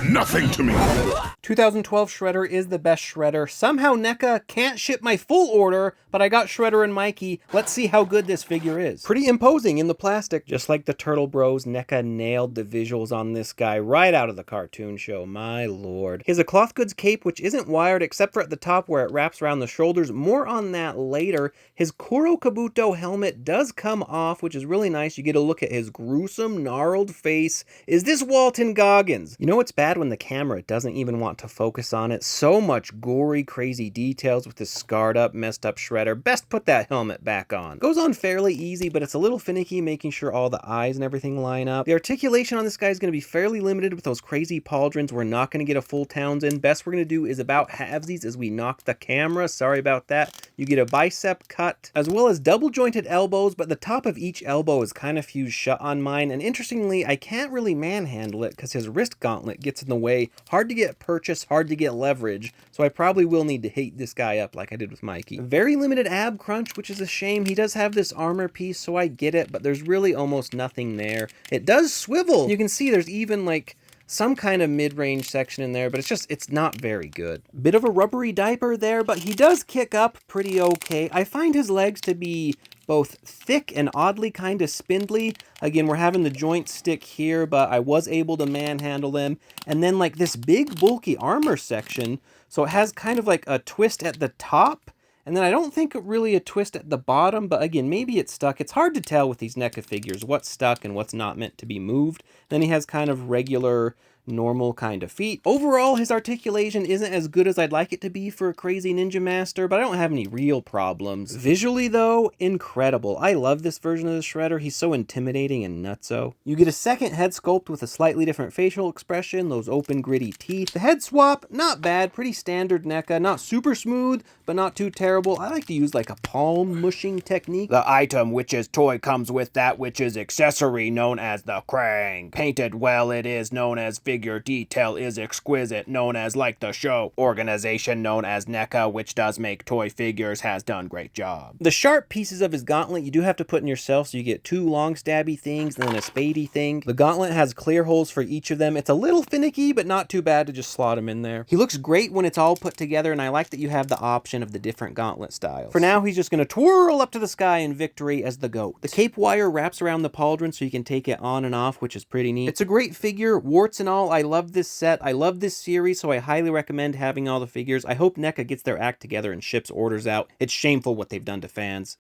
nothing to me. 2012 Shredder is the best Shredder. Somehow NECA can't ship my full order, but I got Shredder and Mikey. Let's see how good this figure is. Pretty imposing in the plastic. Just like the Turtle Bros, NECA nailed the visuals on this guy right out of the cartoon show. My lord. He has a cloth goods cape, which isn't wired except for at the top where it wraps around the shoulders. More on that later. His Kuro Kabuto helmet does come off, which is really nice. You get a look at his gruesome, gnarled face. Is this Walton Goggins? You know it's bad when the camera doesn't even want to focus on it. So much gory, crazy details with this scarred up, messed up Shredder. Best put that helmet back on. Goes on fairly easy, but it's a little finicky making sure all the eyes and everything line up. The articulation on this guy is going to be fairly limited with those crazy pauldrons. We're not going to get a full Townsend. Best we're going to do is about halvesies as we knock the camera. Sorry about that. You get a bicep cut, as well as double jointed elbows, but the top of each elbow is kind of fused shut on mine. And interestingly, I can't really manhandle it because his wrist gauntlet gets in the way. Hard to get purchase, hard to get leverage, so I probably will need to heat this guy up like I did with Mikey. Very limited ab crunch, which is a shame. He does have this armor piece, so I get it, but there's really almost nothing there. It does swivel. You can see there's even like some kind of mid-range section in there, but it's not very good. Bit of a rubbery diaper there, but he does kick up pretty okay. I find his legs to be both thick and oddly kind of spindly. Again, we're having the joint stick here, but I was able to manhandle them. And then like this big bulky armor section, so it has kind of like a twist at the top, and then I don't think really a twist at the bottom, but again, maybe it's stuck. It's hard to tell with these NECA figures what's stuck and what's not meant to be moved. Then he has kind of regular, normal kind of feet. Overall, his articulation isn't as good as I'd like it to be for a crazy Ninja Master, but I don't have any real problems. Visually though, incredible. I love this version of the Shredder. He's so intimidating and nutso. You get a second head sculpt with a slightly different facial expression, those open gritty teeth. The head swap, not bad, pretty standard NECA, not super smooth, but not too terrible. I like to use like a palm mushing technique. The item which is toy comes with that which is accessory known as the crank. Painted well it is known as figure detail is exquisite, known as like the show. Organization known as NECA, which does make toy figures, has done great job. The sharp pieces of his gauntlet you do have to put in yourself, so you get two long stabby things and then a spadey thing. The gauntlet has clear holes for each of them. It's a little finicky, but not too bad to just slot him in there. He looks great when it's all put together, and I like that you have the option of the different gauntlet styles. For now, he's just going to twirl up to the sky in victory as the GOAT. The cape wire wraps around the pauldron so you can take it on and off, which is pretty neat. It's a great figure, warts and all. I love this set. I love this series, so I highly recommend having all the figures. I hope NECA gets their act together and ships orders out. It's shameful what they've done to fans.